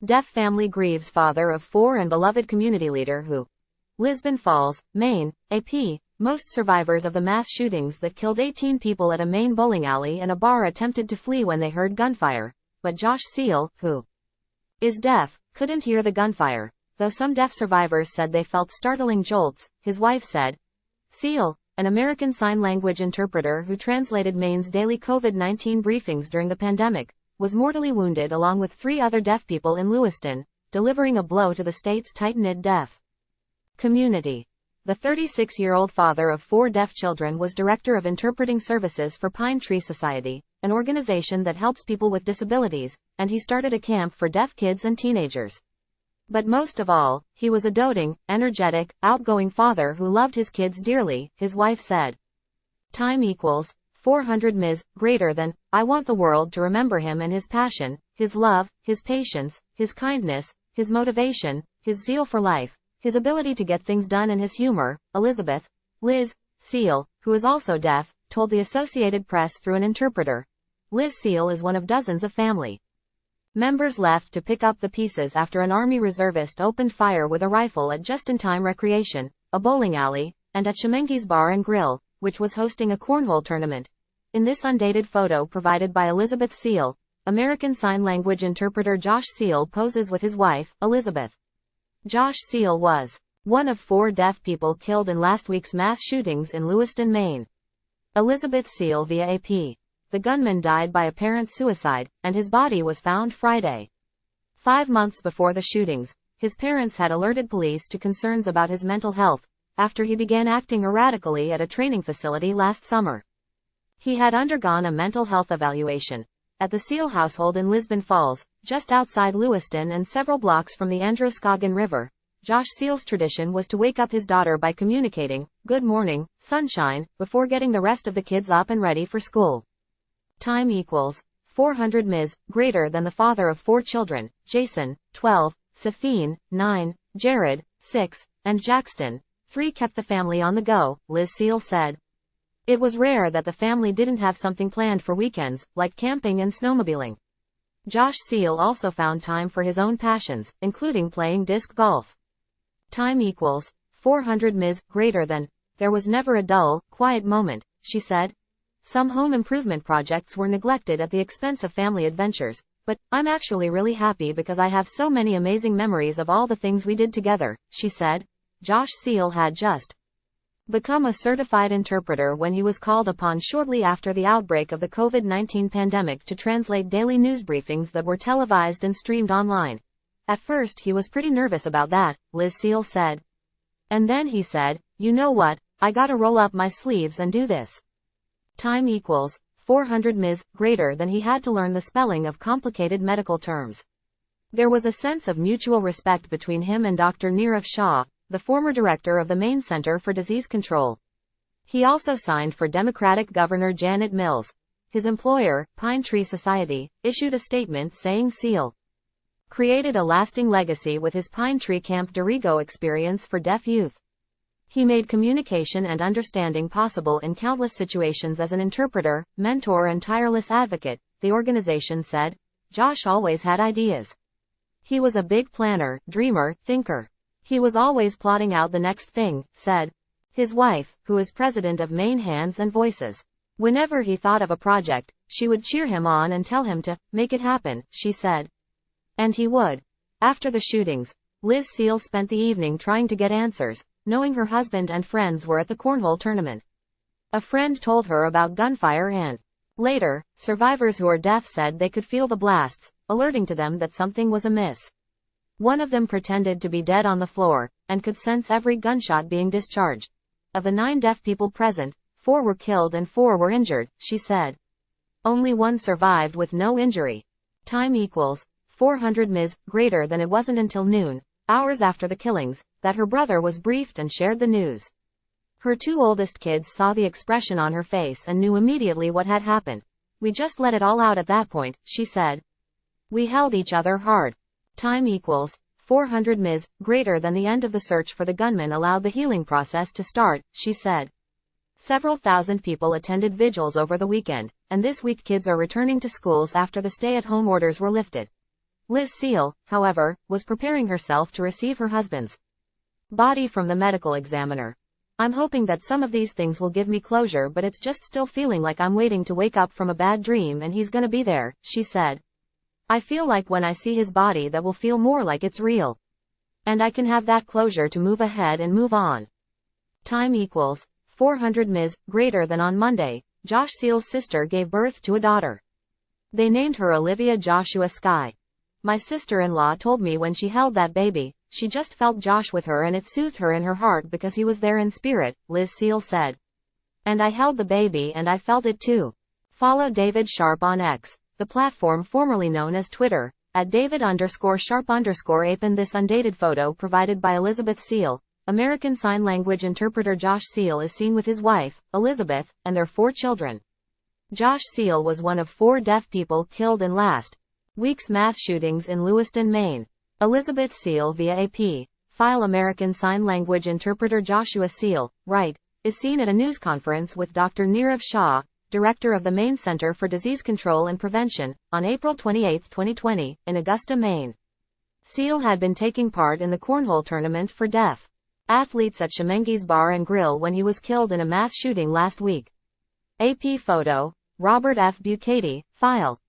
Deaf family grieves father of 4 and beloved community leader who. Lisbon Falls, Maine, AP. Most survivors of the mass shootings that killed 18 people at a Maine bowling alley and a bar attempted to flee when they heard gunfire, but Josh Seal, who is deaf, couldn't hear the gunfire. Though some deaf survivors said they felt startling jolts, his wife said. Seal, an American Sign Language interpreter who translated Maine's daily COVID-19 briefings during the pandemic, was mortally wounded along with 3 other deaf people in Lewiston, delivering a blow to the state's tight-knit deaf community. The 36-year-old father of 4 deaf children was director of interpreting services for Pine Tree Society, an organization that helps people with disabilities, and he started a camp for deaf kids and teenagers. But most of all, he was a doting, energetic, outgoing father who loved his kids dearly, his wife said. Time equals 400 ms. Greater than, I want the world to remember him and his passion, his love, his patience, his kindness, his motivation, his zeal for life, his ability to get things done and his humor, Elizabeth, Liz, Seal, who is also deaf, told the Associated Press through an interpreter. Liz Seal is one of dozens of family members left to pick up the pieces after an Army reservist opened fire with a rifle at Just-in-Time Recreation, a bowling alley, and at Shemengi's Bar and Grill, which was hosting a cornhole tournament. In this undated photo provided by Elizabeth Seal, American Sign Language interpreter Josh Seal poses with his wife, Elizabeth. Josh Seal was one of 4 deaf people killed in last week's mass shootings in Lewiston, Maine. Elizabeth Seal via AP. The gunman died by apparent suicide, and his body was found Friday. 5 months before the shootings, his parents had alerted police to concerns about his mental health, after he began acting erratically at a training facility last summer. He had undergone a mental health evaluation at the Seal household in Lisbon Falls, just outside Lewiston and several blocks from the Androscoggin River. Josh Seal's tradition was to wake up his daughter by communicating, "Good morning, sunshine," before getting the rest of the kids up and ready for school. Time equals 400 ms. Greater than the father of 4 children, Jason, 12, Safine, 9, Jared, 6, and Jackson, 3 kept the family on the go, Liz Seal said. It was rare that the family didn't have something planned for weekends, like camping and snowmobiling. Josh Seal also found time for his own passions, including playing disc golf. Time equals 400 ms. Greater than, there was never a dull, quiet moment, she said. Some home improvement projects were neglected at the expense of family adventures, but I'm actually really happy because I have so many amazing memories of all the things we did together, she said. Josh Seal had just become a certified interpreter when he was called upon shortly after the outbreak of the COVID-19 pandemic to translate daily news briefings that were televised and streamed online. At first he was pretty nervous about that, Liz Seal said. And then he said, "You know what, I gotta roll up my sleeves and do this." Time equals 400 ms. Greater than he had to learn the spelling of complicated medical terms. There was a sense of mutual respect between him and Dr. Neerav Shah, the former director of the Maine Center for Disease Control. He also signed for Democratic Governor Janet Mills. His employer, Pine Tree Society, issued a statement saying Seal created a lasting legacy with his Pine Tree Camp Dorigo experience for deaf youth. He made communication and understanding possible in countless situations as an interpreter, mentor and tireless advocate, the organization said. Josh always had ideas. He was a big planner, dreamer, thinker. He was always plotting out the next thing, said his wife, who is president of Maine Hands and Voices. Whenever he thought of a project, she would cheer him on and tell him to make it happen, she said. And he would. After the shootings, Liz Seal spent the evening trying to get answers, knowing her husband and friends were at the cornhole tournament. A friend told her about gunfire and later, survivors who are deaf said they could feel the blasts, alerting to them that something was amiss. One of them pretended to be dead on the floor, and could sense every gunshot being discharged. Of the 9 deaf people present, 4 were killed and 4 were injured, she said. Only 1 survived with no injury. Time equals 400 ms. Greater than it wasn't until noon, hours after the killings, that her brother was briefed and shared the news. Her 2 oldest kids saw the expression on her face and knew immediately what had happened. We just let it all out at that point, she said. We held each other hard. Time equals 400 ms. Greater than the end of the search for the gunman allowed the healing process to start, she said. Several thousand people attended vigils over the weekend, and this week kids are returning to schools after the stay-at-home orders were lifted. Liz Seal, however, was preparing herself to receive her husband's body from the medical examiner. I'm hoping that some of these things will give me closure, but it's just still feeling like I'm waiting to wake up from a bad dream and he's gonna be there, she said. I feel like when I see his body that will feel more like it's real. And I can have that closure to move ahead and move on. Time equals 400 Ms. Greater than on Monday, Josh Seal's sister gave birth to a daughter. They named her Olivia Joshua Skye. My sister-in-law told me when she held that baby, she just felt Josh with her and it soothed her in her heart because he was there in spirit, Liz Seal said. And I held the baby and I felt it too. Follow David Sharp on X, the platform formerly known as Twitter, at David_Sharp_ape. In this undated photo provided by Elizabeth Seal, American Sign Language interpreter Josh Seal is seen with his wife, Elizabeth, and their 4 children. Josh Seal was one of 4 deaf people killed in last week's mass shootings in Lewiston, Maine. Elizabeth Seal via AP. File American Sign Language interpreter Joshua Seal, right, is seen at a news conference with Dr. Nirav Shah, director of the Maine Center for Disease Control and Prevention, on April 28, 2020, in Augusta, Maine. Seal had been taking part in the cornhole tournament for deaf athletes at Shemengi's Bar and Grill when he was killed in a mass shooting last week. AP photo, Robert F. Bucati, file.